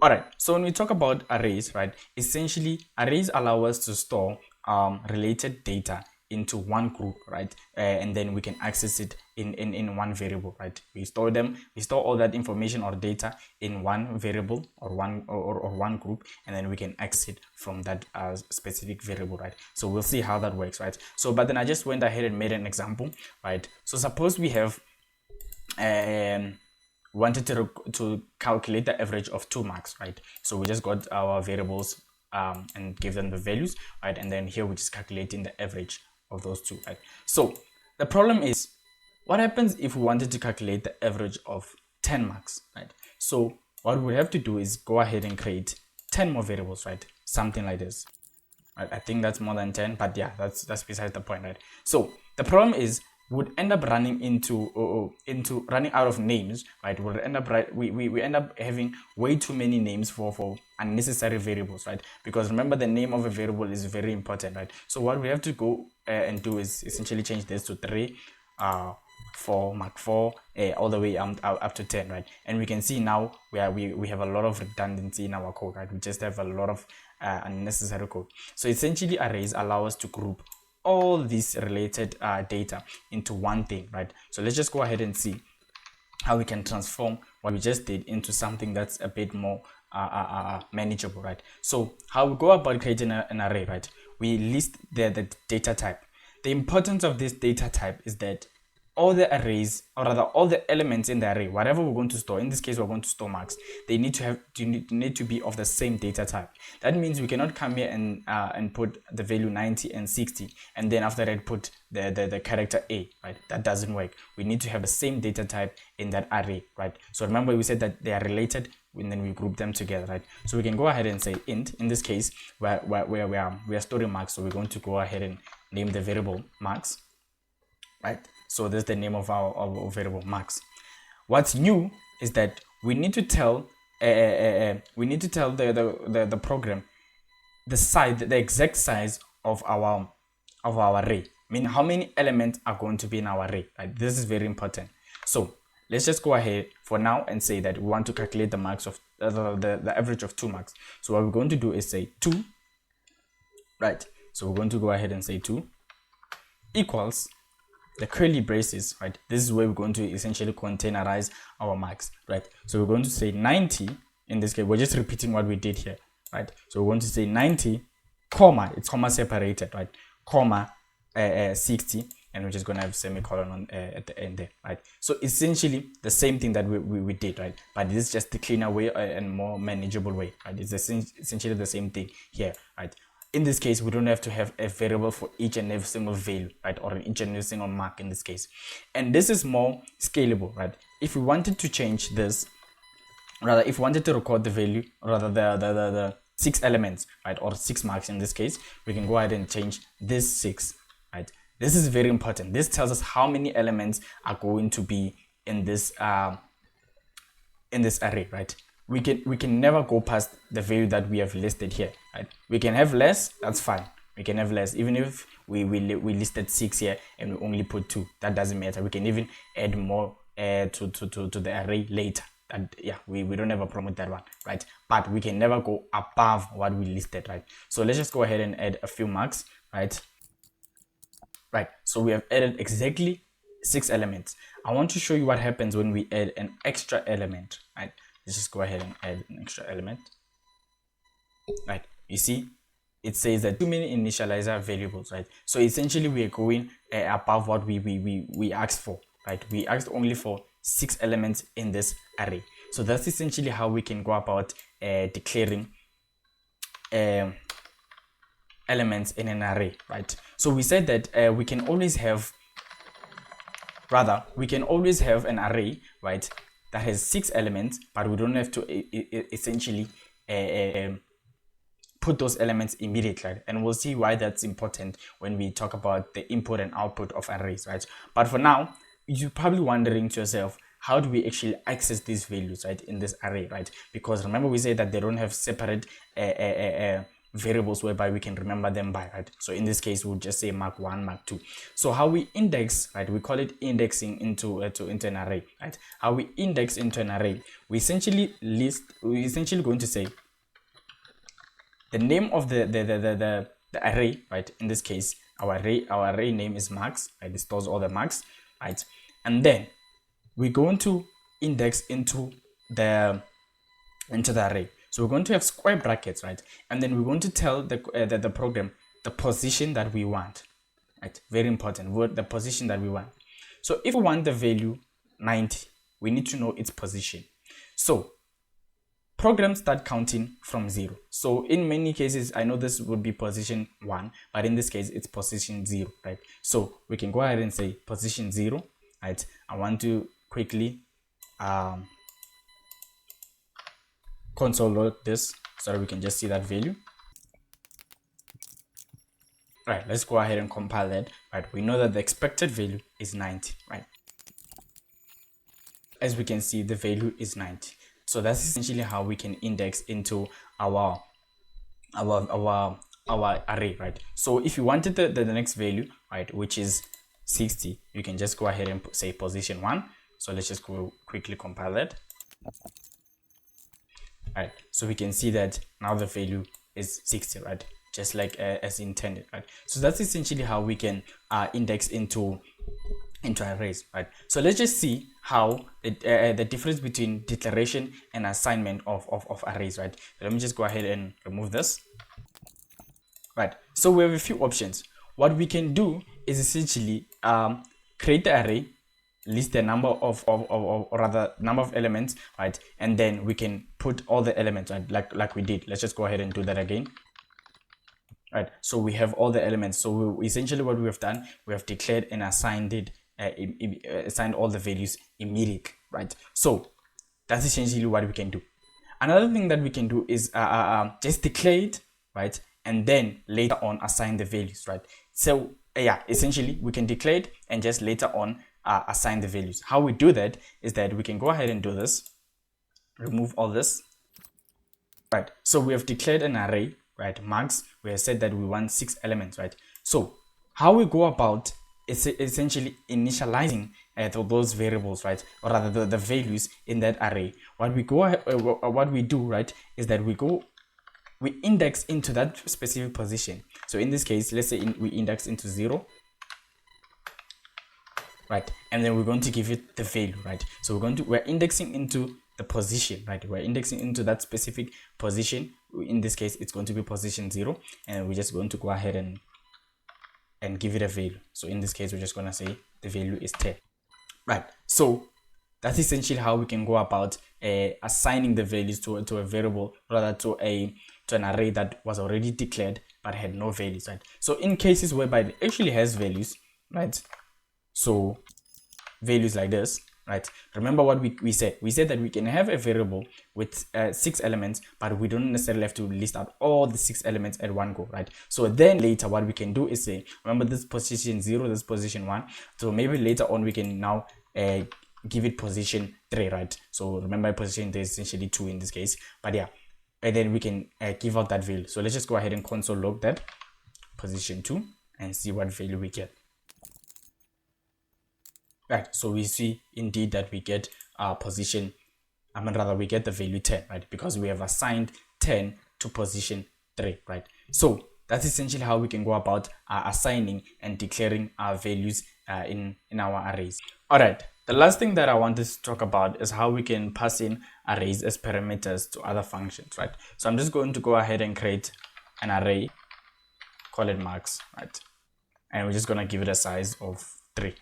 All right, so when we talk about arrays, right, essentially arrays allow us to store related data into one group, right, and then we can access it in one variable, right. We store all that information or data in one variable or one group, and then we can access it from that specific variable, right. So we'll see how that works, right. So but then I just went ahead and made an example, right. So suppose we have wanted to calculate the average of 2 marks, right. So we just got our variables and give them the values, right, and then here we're just calculating the average of those two, right. So the problem is, what happens if we wanted to calculate the average of 10 marks, right. So what we have to do is go ahead and create 10 more variables, right, something like this, right? I think that's more than 10, but yeah, that's besides the point, right. So the problem is, would end up running into running out of names, right. Would end up we end up having way too many names for unnecessary variables, right, because remember, the name of a variable is very important, right. So what we have to go and do is essentially change this to 3 4 mark 4 all the way up to 10, right. And we can see now we have a lot of redundancy in our code, right. We just have a lot of unnecessary code. So essentially arrays allow us to group all these related data into one thing, right. So let's just go ahead and see how we can transform what we just did into something that's a bit more manageable, right. So how we go about creating an array, right, we list the data type. The importance of this data type is that all the arrays, or rather all the elements in the array, whatever we're going to store, in this case we're going to store marks, they need to be of the same data type. That means we cannot come here and put the value 90 and 60 and then after that put the character A, right. That doesn't work. We need to have the same data type in that array, right. So remember, we said that they are related and then we group them together, right. So we can go ahead and say int. In this case where we are storing marks, so we're going to go ahead and name the variable marks, right. So that's the name of our variable marks. What's new is that we need to tell the program the exact size of our array. I mean, how many elements are going to be in our array, right? This is very important. So let's just go ahead for now and say that we want to calculate the marks of the average of 2 marks. So what we're going to do is say 2, right. So we're going to go ahead and say 2 equals the curly braces, right. This is where we're going to essentially containerize our marks, right. So we're going to say 90. In this case, we're just repeating what we did here, right. So we're going to say 90 comma, it's comma separated, right, comma 60, and we're just going to have semicolon on at the end there, right. So essentially the same thing that we did, right, but this is just the cleaner way and more manageable way, right. It's essentially the same thing here, right. In this case, we don't have to have a variable for each and every single value, right, or each and every single mark in this case. And this is more scalable, right. If we wanted to change this, rather if we wanted to record the value, rather the 6 elements, right, or 6 marks in this case, we can go ahead and change this 6, right. This is very important. This tells us how many elements are going to be in this array, right. We can never go past the value that we have listed here, right. We can have less, that's fine. We can have less, even if we listed 6 here and we only put 2, that doesn't matter. We can even add more to the array later. And yeah, we don't have a problem with that one, right. But we can never go above what we listed, right. So let's just go ahead and add a few marks, right. So we have added exactly 6 elements. I want to show you what happens when we add an extra element, right. Let's just go ahead and add an extra element, right. You see, it says that too many initializer variables, right. So essentially we are going above what we asked for, right. We asked only for 6 elements in this array. So that's essentially how we can go about declaring elements in an array, right. So we said that we can always have an array, right, that has 6 elements, but we don't have to essentially put those elements immediately, right? And we'll see why that's important when we talk about the input and output of arrays, right? But for now, you're probably wondering to yourself, how do we actually access these values, right, in this array, right? Because remember, we said that they don't have separate variables whereby we can remember them by, right? So in this case, we'll just say mark 1, mark 2. So how we index, right? We call it indexing into an array, right? How we index into an array, we essentially going to say the name of the array, right? In this case, our array name is marks, right? It stores all the marks, right? And then we're going to index into the array. So we're going to have square brackets, right? And then we're going to tell the program the position that we want, right? Very important word, the position that we want. So if we want the value 90, we need to know its position. So programs start counting from 0. So in many cases, I know this would be position 1, but in this case, it's position 0, right? So we can go ahead and say position 0, right? I want to quickly console log this so that we can just see that value. Right, let's go ahead and compile that. Right, we know that the expected value is 90, right? As we can see, the value is 90. So that's essentially how we can index into our array, right? So if you wanted the next value, right, which is 60, you can just go ahead and say position 1. So let's just go quickly compile that. Right, so we can see that now the value is 60, right? Just like as intended, right? So that's essentially how we can index into arrays, right? So let's just see how the difference between declaration and assignment of arrays, right? So let me just go ahead and remove this. Right, so we have a few options. What we can do is essentially create the array, list the number of or rather number of elements, right? And then we can put all the elements, right? Like we did. Let's just go ahead and do that again. Right, so we have all the elements. So essentially what we have done, we have declared and assigned it, assigned all the values immediately, right? So that's essentially what we can do. Another thing that we can do is just declare it, right? And then later on assign the values, right? So yeah, essentially we can declare it and just later on assign the values. How we do that is that we can go ahead and do this, remove all this, right? So we have declared an array, right? Marks, we have said that we want 6 elements, right? So how we go about is essentially initializing those variables, right? Or rather the values in that array. What we do, right, is that we index into that specific position. So in this case, let's say we index into 0, right? And then we're going to give it the value, right? So we're indexing into the position, right? We're indexing into that specific position. In this case, it's going to be position 0, and we're just going to go ahead and give it a value. So in this case, we're just going to say the value is 10, right? So that's essentially how we can go about assigning the values to a variable, rather to an array that was already declared but had no values, right? So in cases whereby it actually has values, right? So values like this, right? Remember what we said. We said that we can have a variable with 6 elements, but we don't necessarily have to list out all the 6 elements at one go, right? So then later what we can do is say, remember this position 0, this position 1. So maybe later on we can now give it position 3, right? So remember position 3 is essentially 2 in this case, but yeah, and then we can give out that value. So let's just go ahead and console log that position 2 and see what value we get. Right, so we see indeed that we get position, we get the value 10, right? Because we have assigned 10 to position 3, right? So that's essentially how we can go about assigning and declaring our values in our arrays. All right, the last thing that I wanted to talk about is how we can pass in arrays as parameters to other functions, right? So I'm just going to go ahead and create an array, call it marks, right? And we're just going to give it a size of 3.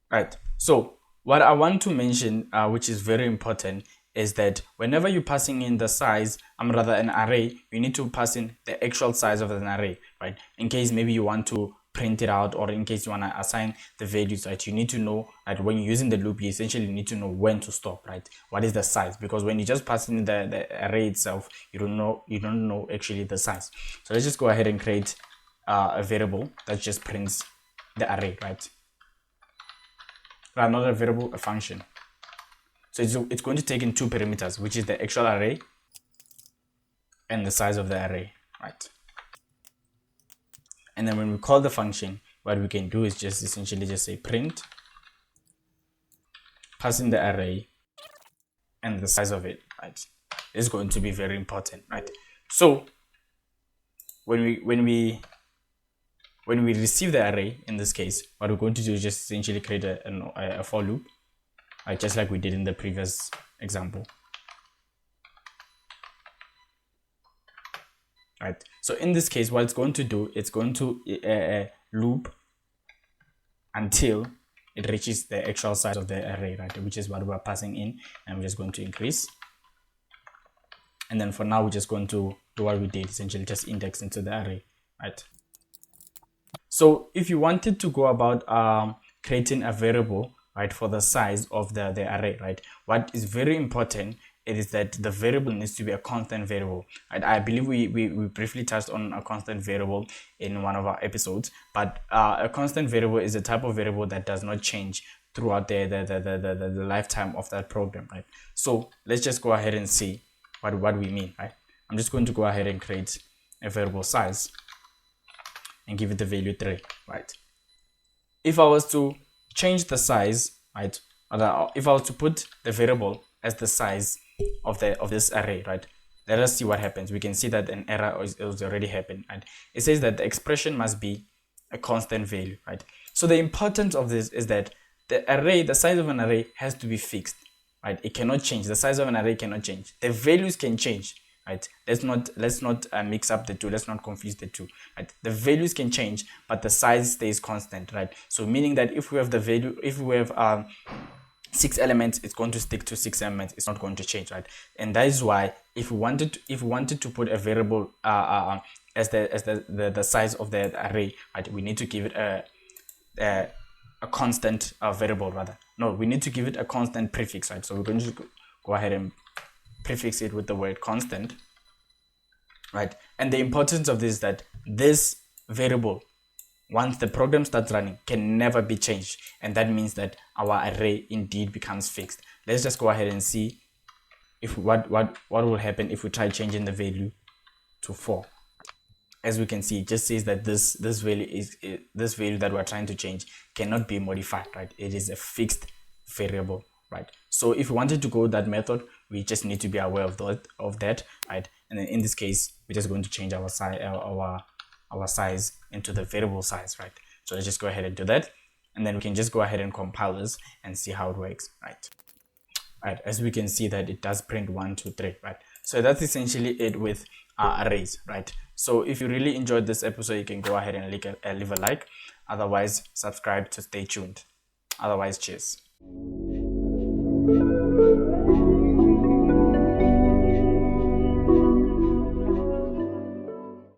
Right, so what I want to mention, which is very important, is that whenever you're passing in the size, rather an array, you need to pass in the actual size of an array, right? In case maybe you want to print it out, or in case you want to assign the values, right? You need to know that when you're using the loop, you essentially need to know when to stop, right? What is the size? Because when you just pass in the array itself, you don't know actually the size. So let's just go ahead and create a variable that just prints the array, right? Not a variable, a function. So it's going to take in 2 parameters, which is the actual array and the size of the array, right? And then when we call the function, what we can do is just essentially just say print, pass in the array and the size of it, right? It's going to be very important, right? So when we receive the array, in this case, what we're going to do is just essentially create a for loop, right? Just like we did in the previous example, right? So in this case, what it's going to do, it's going to loop until it reaches the actual size of the array, right? Which is what we're passing in, and we're just going to increase. And then for now, we're just going to do what we did, essentially just index into the array, right? So if you wanted to go about creating a variable, right, for the size of the array, right, what is very important, it is that the variable needs to be a constant variable, right? I believe we briefly touched on a constant variable in one of our episodes, but a constant variable is a type of variable that does not change throughout the lifetime of that program, right? So let's just go ahead and see what we mean, right? I'm just going to go ahead and create a variable size and give it the value 3, right? If I was to change the size, right, or if I was to put the variable as the size of this array, right, let us see what happens. We can see that an error is already happened, and it says that the expression must be a constant value, right? So the importance of this is that the size of an array has to be fixed, right? It cannot change. The size of an array cannot change. The values can change, right? Let's not mix up the two. Let's not confuse the two, right? The values can change, but the size stays constant, right? So meaning that if we have 6 elements, it's going to stick to 6 elements. It's not going to change, right? And that is why if we wanted to put a variable as the size of the array, right, we need to give it a constant variable, rather. No, we need to give it a constant prefix, right? So we're going to go ahead and prefix it with the word constant, right? And the importance of this is that this variable, once the program starts running, can never be changed, and that means that our array indeed becomes fixed. Let's just go ahead and see if what will happen if we try changing the value to 4. As we can see, it just says that this value that we're trying to change cannot be modified, right? It is a fixed variable, right? So if we wanted to go that method, we just need to be aware of that, right? And then in this case, we're just going to change our size into the variable size, right? So let's just go ahead and do that, and then we can just go ahead and compile this and see how it works, right? Right, as we can see that it does print 1, 2, 3, right? So that's essentially it with arrays, right? So if you really enjoyed this episode, you can go ahead and leave a like. Otherwise, subscribe to stay tuned. Otherwise, cheers.